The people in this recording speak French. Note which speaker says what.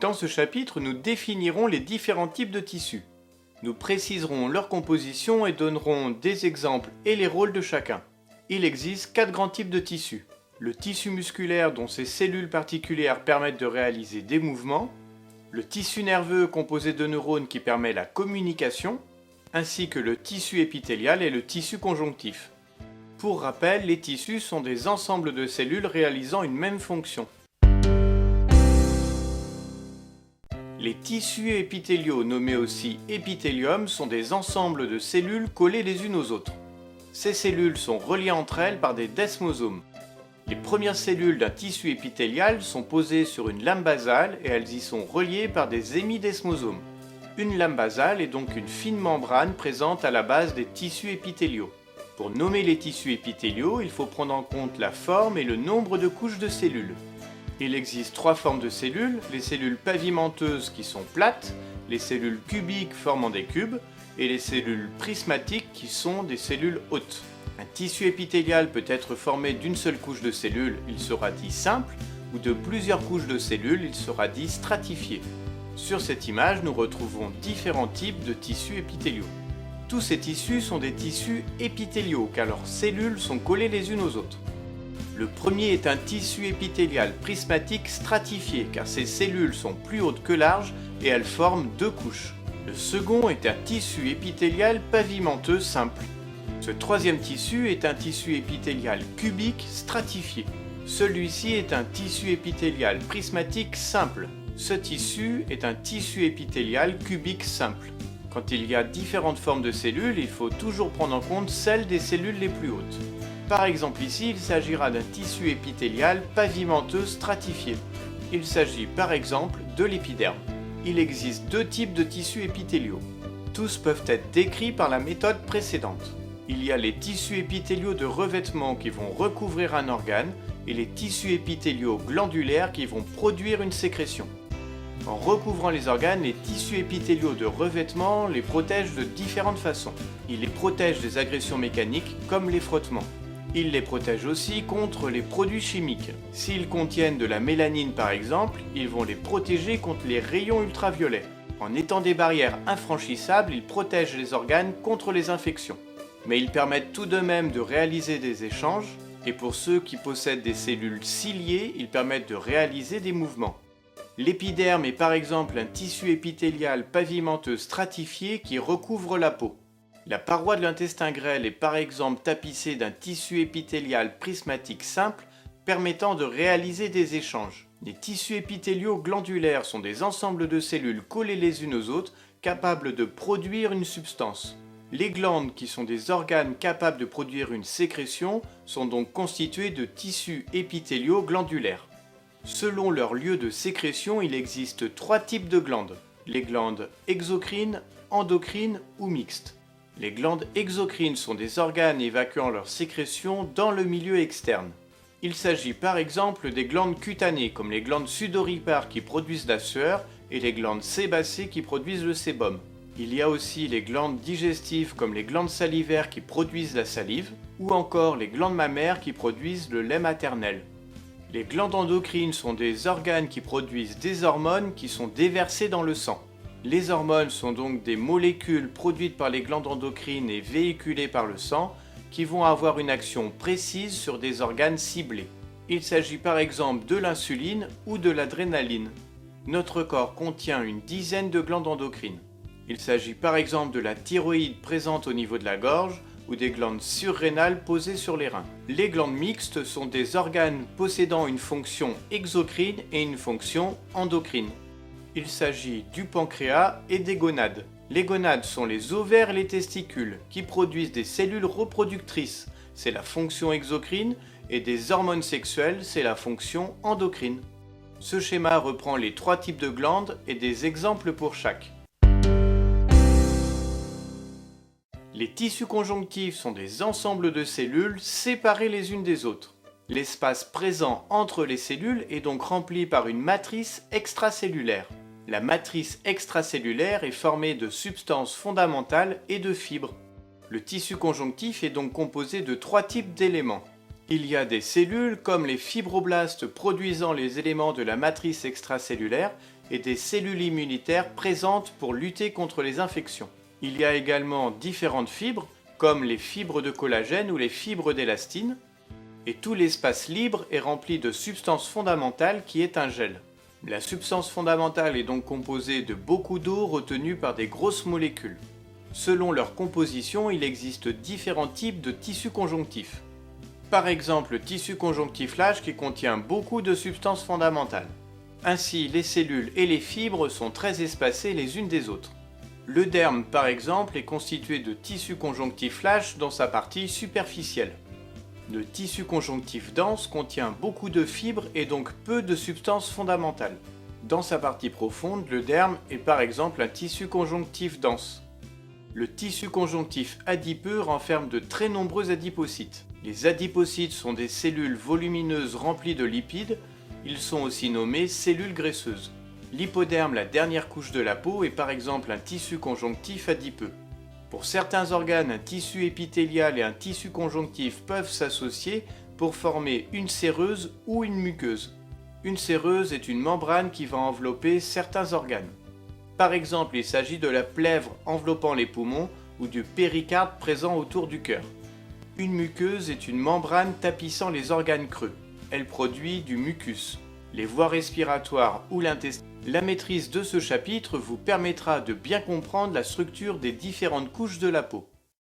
Speaker 1: Dans ce chapitre, nous définirons les différents types de tissus. Nous préciserons leur composition et donnerons des exemples et les rôles de chacun. Il existe 4 grands types de tissus. Le tissu musculaire dont ses cellules particulières permettent de réaliser des mouvements, le tissu nerveux composé de neurones qui permet la communication, ainsi que le tissu épithélial et le tissu conjonctif. Pour rappel, les tissus sont des ensembles de cellules réalisant une même fonction. Les tissus épithéliaux, nommés aussi épithélium, sont des ensembles de cellules collées les unes aux autres. Ces cellules sont reliées entre elles par des desmosomes. Les premières cellules d'un tissu épithélial sont posées sur une lame basale et elles y sont reliées par des hémidesmosomes. Une lame basale est donc une fine membrane présente à la base des tissus épithéliaux. Pour nommer les tissus épithéliaux, il faut prendre en compte la forme et le nombre de couches de cellules. Il existe 3 formes de cellules, les cellules pavimenteuses qui sont plates, les cellules cubiques formant des cubes et les cellules prismatiques qui sont des cellules hautes. Un tissu épithélial peut être formé d'une seule couche de cellules, il sera dit simple, ou de plusieurs couches de cellules, il sera dit stratifié. Sur cette image, nous retrouvons différents types de tissus épithéliaux. Tous ces tissus sont des tissus épithéliaux car leurs cellules sont collées les unes aux autres. Le premier est un tissu épithélial prismatique stratifié car ses cellules sont plus hautes que larges et elles forment 2 couches. Le second est un tissu épithélial pavimenteux simple. Ce troisième tissu est un tissu épithélial cubique stratifié. Celui-ci est un tissu épithélial prismatique simple. Ce tissu est un tissu épithélial cubique simple. Quand il y a différentes formes de cellules, il faut toujours prendre en compte celles des cellules les plus hautes. Par exemple ici, il s'agira d'un tissu épithélial pavimenteux stratifié. Il s'agit par exemple de l'épiderme. Il existe 2 types de tissus épithéliaux. Tous peuvent être décrits par la méthode précédente. Il y a les tissus épithéliaux de revêtement qui vont recouvrir un organe et les tissus épithéliaux glandulaires qui vont produire une sécrétion. En recouvrant les organes, les tissus épithéliaux de revêtement les protègent de différentes façons. Ils les protègent des agressions mécaniques comme les frottements. Ils les protègent aussi contre les produits chimiques. S'ils contiennent de la mélanine par exemple, ils vont les protéger contre les rayons ultraviolets. En étant des barrières infranchissables, ils protègent les organes contre les infections. Mais ils permettent tout de même de réaliser des échanges, et pour ceux qui possèdent des cellules ciliées, ils permettent de réaliser des mouvements. L'épiderme est par exemple un tissu épithélial pavimenteux stratifié qui recouvre la peau. La paroi de l'intestin grêle est par exemple tapissée d'un tissu épithélial prismatique simple permettant de réaliser des échanges. Les tissus épithéliaux glandulaires sont des ensembles de cellules collées les unes aux autres capables de produire une substance. Les glandes, qui sont des organes capables de produire une sécrétion, sont donc constituées de tissus épithéliaux glandulaires. Selon leur lieu de sécrétion, il existe 3 types de glandes. Les glandes exocrines, endocrines ou mixtes. Les glandes exocrines sont des organes évacuant leur sécrétion dans le milieu externe. Il s'agit par exemple des glandes cutanées comme les glandes sudoripares qui produisent la sueur et les glandes sébacées qui produisent le sébum. Il y a aussi les glandes digestives comme les glandes salivaires qui produisent la salive ou encore les glandes mammaires qui produisent le lait maternel. Les glandes endocrines sont des organes qui produisent des hormones qui sont déversées dans le sang. Les hormones sont donc des molécules produites par les glandes endocrines et véhiculées par le sang qui vont avoir une action précise sur des organes ciblés. Il s'agit par exemple de l'insuline ou de l'adrénaline. Notre corps contient une dizaine de glandes endocrines. Il s'agit par exemple de la thyroïde présente au niveau de la gorge ou des glandes surrénales posées sur les reins. Les glandes mixtes sont des organes possédant une fonction exocrine et une fonction endocrine. Il s'agit du pancréas et des gonades. Les gonades sont les ovaires et les testicules qui produisent des cellules reproductrices, c'est la fonction exocrine, et des hormones sexuelles, c'est la fonction endocrine. Ce schéma reprend les 3 types de glandes et des exemples pour chaque. Les tissus conjonctifs sont des ensembles de cellules séparées les unes des autres. L'espace présent entre les cellules est donc rempli par une matrice extracellulaire. La matrice extracellulaire est formée de substances fondamentales et de fibres. Le tissu conjonctif est donc composé de 3 types d'éléments. Il y a des cellules comme les fibroblastes produisant les éléments de la matrice extracellulaire et des cellules immunitaires présentes pour lutter contre les infections. Il y a également différentes fibres, comme les fibres de collagène ou les fibres d'élastine, et tout l'espace libre est rempli de substances fondamentales qui est un gel. La substance fondamentale est donc composée de beaucoup d'eau retenue par des grosses molécules. Selon leur composition, il existe différents types de tissus conjonctifs. Par exemple, le tissu conjonctif large qui contient beaucoup de substances fondamentales. Ainsi, les cellules et les fibres sont très espacées les unes des autres. Le derme, par exemple, est constitué de tissu conjonctif lâche dans sa partie superficielle. Le tissu conjonctif dense contient beaucoup de fibres et donc peu de substances fondamentales. Dans sa partie profonde, le derme est par exemple un tissu conjonctif dense. Le tissu conjonctif adipeux renferme de très nombreux adipocytes. Les adipocytes sont des cellules volumineuses remplies de lipides. Ils sont aussi nommés cellules graisseuses. L'hypoderme, la dernière couche de la peau, est par exemple un tissu conjonctif adipeux. Pour certains organes, un tissu épithélial et un tissu conjonctif peuvent s'associer pour former une séreuse ou une muqueuse. Une séreuse est une membrane qui va envelopper certains organes. Par exemple, il s'agit de la plèvre enveloppant les poumons ou du péricarde présent autour du cœur. Une muqueuse est une membrane tapissant les organes creux. Elle produit du mucus, les voies respiratoires ou l'intestin. La maîtrise de ce chapitre vous permettra de bien comprendre la structure des différentes couches de la peau.